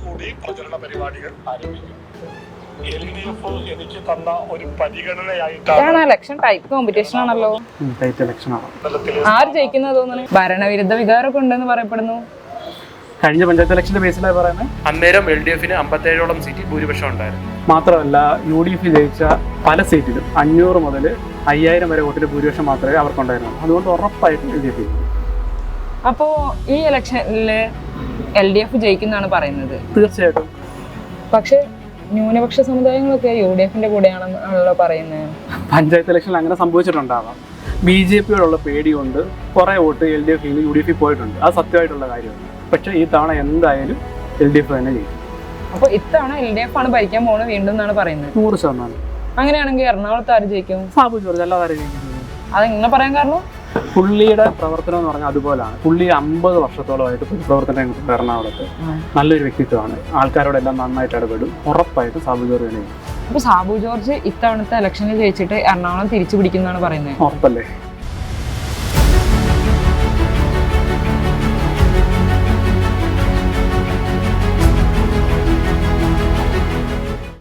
കൂടി പ്രചരണ പരിപാടികൾ ആരംഭിക്കും. LDF എനിക്ക് തന്ന ഒരു പരിഗണനയായിട്ടാണ്. ഇലക്ഷൻ ടൈപ്പ് കോമ്പറ്റീഷൻ ആണല്ലോ. ആര് ജയിക്കുന്നത് തോന്നുന്നു? ഭരണവിരുദ്ധ വികാരമൊക്കെ ഉണ്ടെന്ന് പറയപ്പെടുന്നു. കഴിഞ്ഞ പഞ്ചായത്ത് ഇലക്ഷന്റെ ബേസിലായി പറയുന്നത് അന്നേരം LDFന് 57ഓളം സീറ്റ് ഭൂരിപക്ഷം ഉണ്ടായിരുന്നു. മാത്രമല്ല UDF ജയിച്ച പല സീറ്റിലും 500 മുതൽ 5000 വരെ വോട്ടിന്റെ ഭൂരിപക്ഷം മാത്രമേ അവർക്കുണ്ടായിരുന്നുള്ളൂ. അതുകൊണ്ട് ഉറപ്പായിട്ടും LDF ജയിക്കും. അപ്പോ ഈ ഇലക്ഷനില് LDF ജയിക്കുന്നതാണ് പറയുന്നത്. തീർച്ചയായിട്ടും. പക്ഷെ ന്യൂനപക്ഷ സമുദായങ്ങളൊക്കെ UDFന്റെ കൂടെയാണെന്നാണല്ലോ പറയുന്നത്. പഞ്ചായത്ത് ഇലക്ഷനിൽ അങ്ങനെ സംഭവിച്ചിട്ടുണ്ടാവാം. BJPയോടുള്ള പേടി കൊണ്ട് കുറെ വോട്ട് LDF UDF പോയിട്ടുണ്ട്. അത് സത്യമായിട്ടുള്ള കാര്യമാണ്. പക്ഷെ ഈ തവണ എന്തായാലും LDF തന്നെ ജയിക്കും. അപ്പൊ ഇത്തവണ LDF ആണ് ഭരിക്കാൻ പോകുന്നത് വീണ്ടും എന്നാണ് പറയുന്നത്. 100%. അങ്ങനെയാണെങ്കിൽ എറണാകുളത്ത് ആര് ജയിക്കും? സാബു ജോർജ് അല്ലാതെ ജയിക്കുന്നത്. അതെങ്ങനെ പറയാൻ കാരണം? പുള്ളിയുടെ പ്രവർത്തനം എന്ന് പറഞ്ഞാൽ അതുപോലാണ്. പുള്ളി 50 വർഷത്തോളമായിട്ട് പ്രവർത്തനം എറണാകുളത്ത് നല്ലൊരു വ്യക്തിത്വമാണ്. ആൾക്കാരോടെല്ലാം നന്നായിട്ട് ഇടപെടും. ഉറപ്പായിട്ടും സാബു ജോർജ് തന്നെ. അപ്പൊ സാബു ജോർജ് ഇത്തവണത്തെ ഇലക്ഷനിൽ ജയിച്ചിട്ട് എറണാകുളം തിരിച്ചു പിടിക്കുന്നതാണ് പറയുന്നത്. ഉറപ്പല്ലേ?